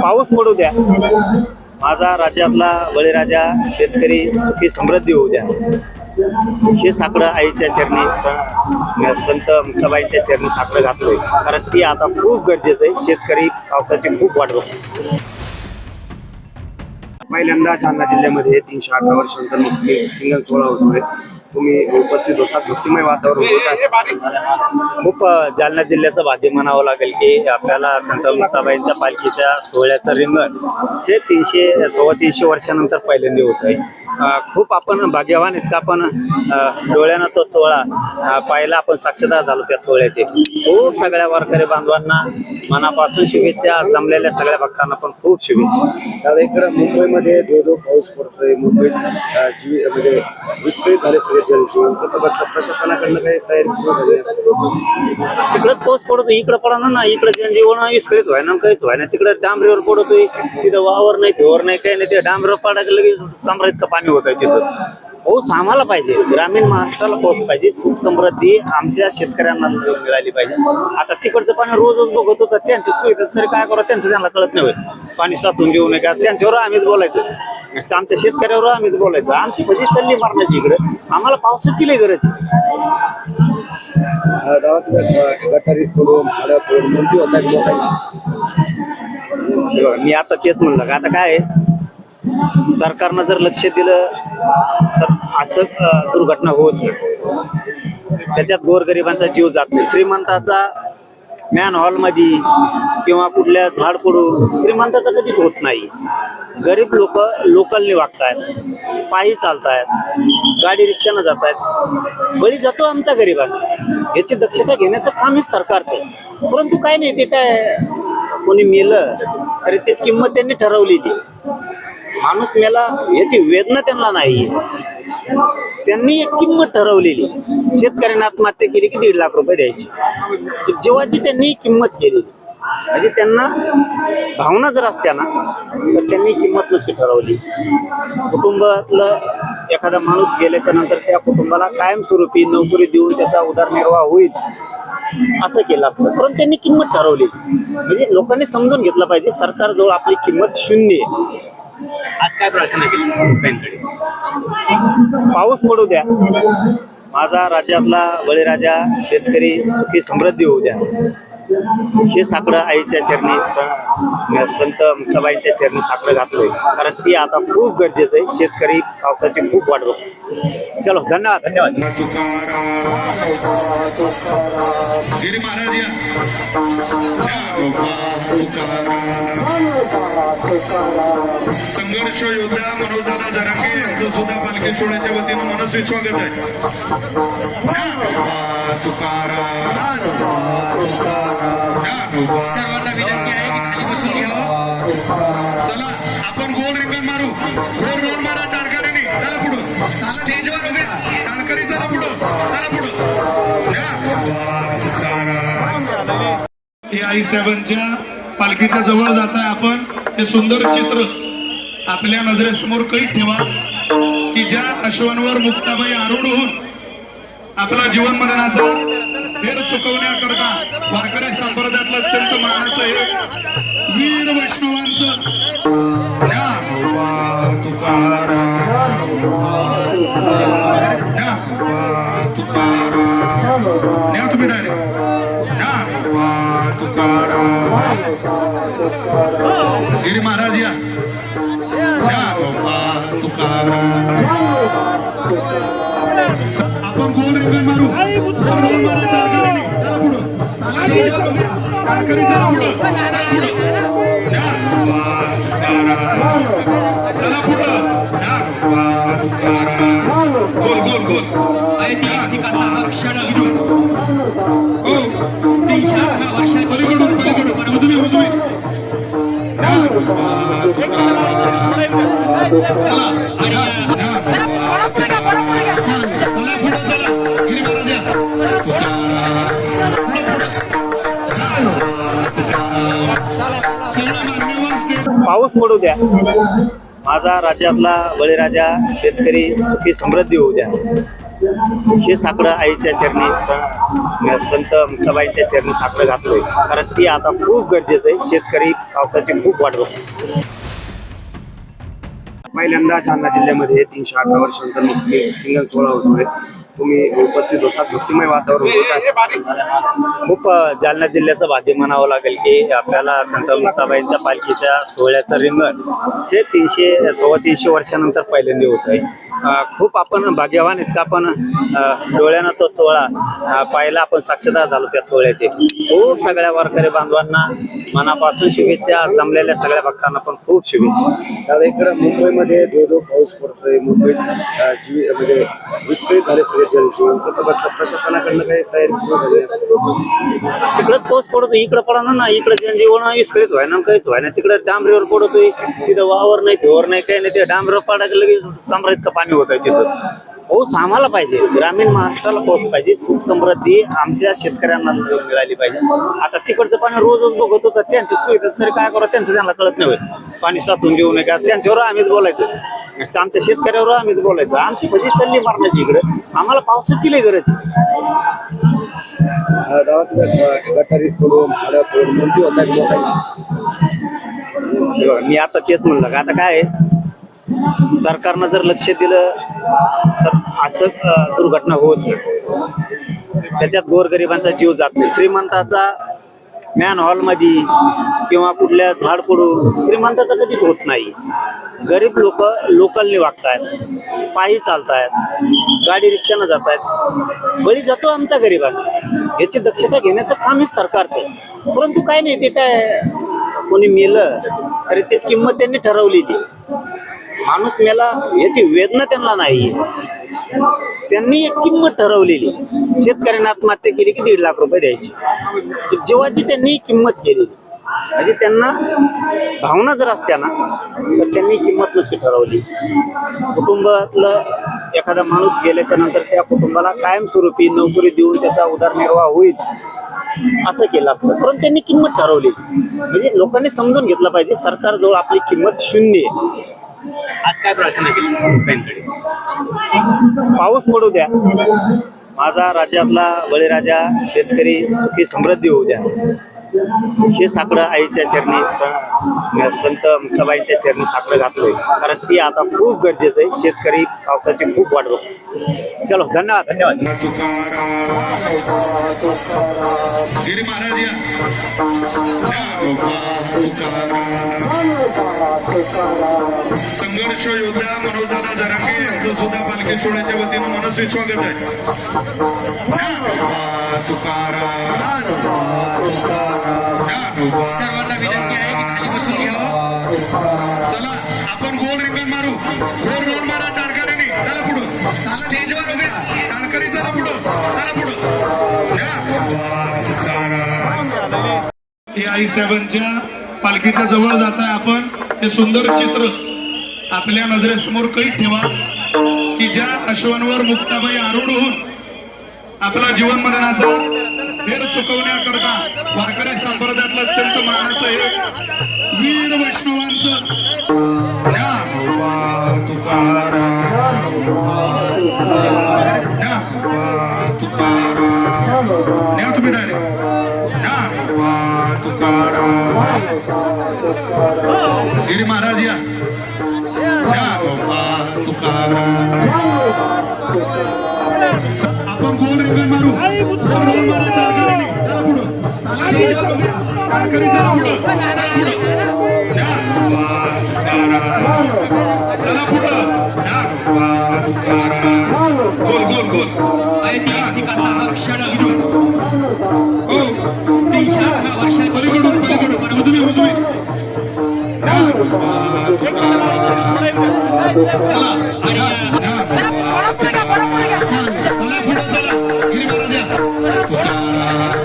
पाऊस पडू द्या, माझा राज्यातला बळीराजा, शेतकरी सुखी समृद्धी होऊ द्या. हे साकडं आईच्या चरणी संत मुक्ताबाईंच्या चरणी साकडं घातलंय, कारण ती आता खूप गरजेचं आहे. शेतकरी पावसाची खूप वाट बघतो. पहिल्यांदा जालना जिल्ह्यामध्ये 318 वर्षांनंतर नुकतीच हिंगण सोहळा होतोय. तुम्ही उपस्थित होता, भक्तिमय वातावरण होतं. खूप जालना जिल्ह्याचं भाग्य म्हणावं लागेल की आपल्याला संत मुक्ताबाईंच्या पालखीच्या सोहळ्याचं रिंगण हे 300-325 वर्षानंतर पहिल्यांदा होत आहे. खूप आपण भाग्यवान आहेत का आपण डोळ्यानं तो सोहळा पाहिला, आपण साक्षीदार झालो त्या सोहळ्याचे. खूप सगळ्या वारकरी बांधवांना मनापासून शुभेच्छा, जमलेल्या सगळ्या भक्तांना पण खूप शुभेच्छा. दादा, इकडं मुंबईमध्ये धो पाऊस पडतोय, मुंबईत म्हणजे विस्कळीत झाले सगळे जनजीवन. कसं बघतं, प्रशासनाकडनं काही तयारी झाली असेल? तिकडंच पाऊस पडतो, इकडं पडणार ना. इकडे जनजीवन विस्कळीत व्हायना, काहीच व्हायना. तिकडे डांबरीवर पडतोय, तिथं वावर नाही, फेवर नाही, काही नाही. ते डांबरीवर पडायला लगेच कमरा इतकं पाणी होत आहे तिथं. पाऊस आम्हाला पाहिजे, ग्रामीण महाराष्ट्राला पाऊस पाहिजे. सुख समृद्धी आमच्या शेतकऱ्यांना मिळाली पाहिजे. आता तिकडचं पाणी रोजच बघत होतं, त्यांची सुविधा तरी काय करा, त्यांचं त्यांना कळत नाही. पाणी साचून देऊ नये का, त्यांच्यावर आम्हीच बोलायचं. आमच्या शेतकऱ्यावर आम्हीच बोलायचं. आमची भजी चालली मारण्याची इकडे, आम्हाला पावसाची लई गरज आहे. दादा, तुम्ही गटारीत पडून झाडं पडून मृत्यू होता लोकांची. मी आता तेच म्हणलं का, आता काय आहे, सरकारनं जर लक्ष दिलं तर असं दुर्घटना होत नाही. त्याच्यात गोरगरिबांचा जीव जात नाही. श्रीमंताचा मॅन हॉलमध्ये किंवा कुठल्या झाड पडून श्रीमंताचा कधीच होत नाही. गरीब लोक लोकलने वागतायत, पायी चालतायत, गाडी रिक्षानं जात आहेत. बळी जातो आमचा गरिबांचा. याची दक्षता घेण्याचं काम हे सरकारचं. परंतु काय नाही, ते काय कोणी मेलं तरी त्याची किंमत त्यांनी ठरवलेली. माणूस मेला याची वेदना त्यांना नाही, त्यांनी एक किंमत ठरवलेली. शेतकऱ्यांनी आत्महत्या केली की 1.5 लाख रुपये द्यायची, जीवाची त्यांनी किंमत केलेली. म्हणजे त्यांना भावना जर असत्या ना तर त्यांनी किंमत नसती ठरवली. कुटुंबातलं एखादा माणूस गेल्याच्या नंतर त्या कुटुंबाला कायमस्वरूपी नोकरी देऊन त्याचा उदरनिर्वाह होईल असं केलं असतं, परंतु त्यांनी किंमत ठरवली. म्हणजे लोकांनी समजून घेतलं पाहिजे, सरकारजवळ आपली किंमत शून्य आहे. आज काय प्रार्थना केली? पाऊस पडू द्या, माझा राज्यातला बळीराजा, शेतकरी सुखी समृद्धी होऊ द्या. हे साकडं आईच्या चरणी संत मुक्ताबाईंच्या चरणी साकडं घातलंय, कारण ती आता खूप गरजेचं आहे. शेतकरी पावसाची खूप वाट बघतो. चलो, धन्यवाद. संघर्ष योद्धा मनोजदादा जरांगे यांचं सुद्धा पालखी सोहळ्याच्या वतीनं मनस्वी स्वागत आहे. सर्वांना विनंती आहे की खाली बसून घ्यावं. चला, आपण गोल रिंगण मारू. गोल मारा टाळकरीने. चला पुढं, स्टेजवर उभे टाळकरी. चला पुढं, चला पुढं. हे आई साहेबांच्या पालखीच्या जवळ जात आहे आपण. हे सुंदर चित्र आपल्या नजरेसमोर कैद ठेवा की ज्या अश्वांवर मुक्ताबाई आरूढ होऊन आपला जीवन मरणाचा फेर चुकवण्याकरता वारकरी संप्रदायातलं अत्यंत मानाचं हे वीर वैष्णवांचं तुम्ही डायरेक्ट गिरी महाराज या. आपण गोल रिंगण मारू. गोल गोल गोल ऐतिहासिक असा हा क्षण 311 वर्षाची पाऊस पडू द्या, माझा राज्यातला बळीराजा, शेतकरी सुखी समृद्धी होऊ द्या. हे साकडं आईच्या चरणी संत मुक्ताबाईंच्या चरणी साकडं घातलंय, कारण ती आता खूप गरजेचं आहे. शेतकरी पावसाची खूप वाट बघतो. पहिल्यांदा जालना जिल्ह्यामध्ये 318 वर्षांनंतर मुक्ती रिंगण सोहळा होतोय. तुम्ही उपस्थित होतात, भक्तिमय वातावरण होतं. काय सांगाल? खूप जालना जिल्ह्याचं भाग्य म्हणावं लागेल की आपल्याला संत मुक्ताबाईंच्या पालखीच्या सोहळ्याचं रिंगण हे 300-325 वर्षानंतर पहिल्यांदा होत आहे. खूप आपण भाग्यवान आहेत का आपण डोळ्यानं तो सोहळा पाहायला आपण साक्षीदार झालो त्या सोहळ्याचे. खूप सगळ्या वारकरी बांधवांना मनापासून शुभेच्छा, जमलेल्या सगळ्या भक्तांना पण खूप शुभेच्छा. दादा, इकडं मुंबईमध्ये धो पाऊस पडतोय. मुंबईत म्हणजे विस्कळीत झाले सगळे जनजीवन. कसं बघतात, प्रशासनाकडनं काही तयारी पूर्ण झाली असेल? तिकडंच पाऊस पडतोय, इकडं पडा ना. इकडे जनजीवन विस्कळीत व्हायना, काहीच व्हायना. तिकडे डांबरीवर पडतोय, तिथं वावर नाही, फेवर नाही, काही नाही. ते डांबरीवर पडायला लगेच कमरा इतकं पाणी होत आहे तिथं. पाऊस आम्हाला पाहिजे, ग्रामीण महाराष्ट्राला पाऊस पाहिजे. सुख समृद्धी आमच्या शेतकऱ्यांना मिळाली पाहिजे. आता तिकडचं पाणी रोजच बघत होतं, त्यांची सुविधा तरी काय करा, त्यांचं त्यांना कळत नाही. पाणी साचून देऊ नये का, त्यांच्यावर आम्हीच बोलायचं. आमच्या शेतकऱ्यावर आम्हीच बोलायचं. आमची भजी चालली मारण्याची इकडे, आम्हाला पावसाची लई गरज आहे. दादा, तुम्ही गटारीत पडून झाडं पडून कोणती होतात लोकांची? मी आता तेच म्हणलं का, आता काय आहे, सरकारनं जर लक्ष दिलं तर असं दुर्घटना होत नाही. त्याच्यात गोरगरिबांचा जीव जात नाही. श्रीमंताचा मॅन हॉलमध्ये किंवा कुठल्या झाड पडून श्रीमंताचा कधीच होत नाही. गरीब लोक लोकलने वागतायत, पायी चालतायत, गाडी रिक्षानं जात आहेत. बळी जातो आमचा गरिबांचा. याची दक्षता घेण्याचं काम हे सरकारचं आहे. परंतु काय नाही, ते काय कोणी मेलं तरी त्याची किंमत त्यांनी ठरवलेली. माणूस मेला याची वेदना त्यांना नाही, त्यांनी एक किंमत ठरवलेली. शेतकऱ्यांनी आत्महत्या केली की 1.5 लाख रुपये द्यायची. जीवाची त्यांनी किंमत केलेली. म्हणजे त्यांना भावना जर असत्या ना तर त्यांनी किंमत नसती ठरवली. कुटुंबातलं एखादा माणूस गेल्याच्या नंतर त्या कुटुंबाला कायमस्वरूपी नोकरी देऊन त्याचा उदरनिर्वाह होईल असं केलं असतं, परंतु त्यांनी किंमत ठरवली. म्हणजे लोकांनी समजून घेतलं पाहिजे, सरकारजवळ आपली किंमत शून्य आहे. आज काय प्रार्थना केली? पाऊस पडू द्या, माझा राज्यातला बळीराजा शेतकरी सुखी समृद्धी होऊ द्या. हे साकडं आईच्या चरणी संत मुक्ताबाईंच्या चरणी साकडं घातलंय, कारण ती आता खूप गरजेचं आहे. शेतकरी पावसाची खूप वाट बघतो. चलो, धन्यवाद. गिरी महाराज या. संघर्ष योद्धा मनोजदादा जरांगे यांचं सुद्धा पालखी सोहळ्याच्या वतीनं मनस्वी स्वागत आहे. सर्वांना विनंती आहे की खाली बसून घ्यावं. चला, आपण गोल रिंगण मारू. गोल मारा टाणकरीने. चला पुढं, स्टेजवर उभे राहा. टाणकरी चला पुढं, चला पुढं. आई साहेबांच्या पालखीच्या जवळ जात आहे आपण. हे सुंदर चित्र आपल्या नजरेसमोर कैद ठेवा की ज्या अश्वांवर मुक्ताबाई आरूढ होऊन आपला जीवन मरणाचा फेर चुकवण्याकरता वारकरी संप्रदायातलं अत्यंत मानाचं हे वीर वैष्णवांचं तुम्ही डायरेक्ट गिरी महाराज या. आपण गोल रिंगण मारू. गोल मारा टाणकरी. चला पुढं, टाणकरी चला पुढं, चला पुढं. गोल गोल गोल. ऐतिहासिक असा हा क्षण हो, 318 वर्षाची पलीकडून पलीकडून उजवी उजवी. चला आणि चला पुढं चला. गिरी महाराज या.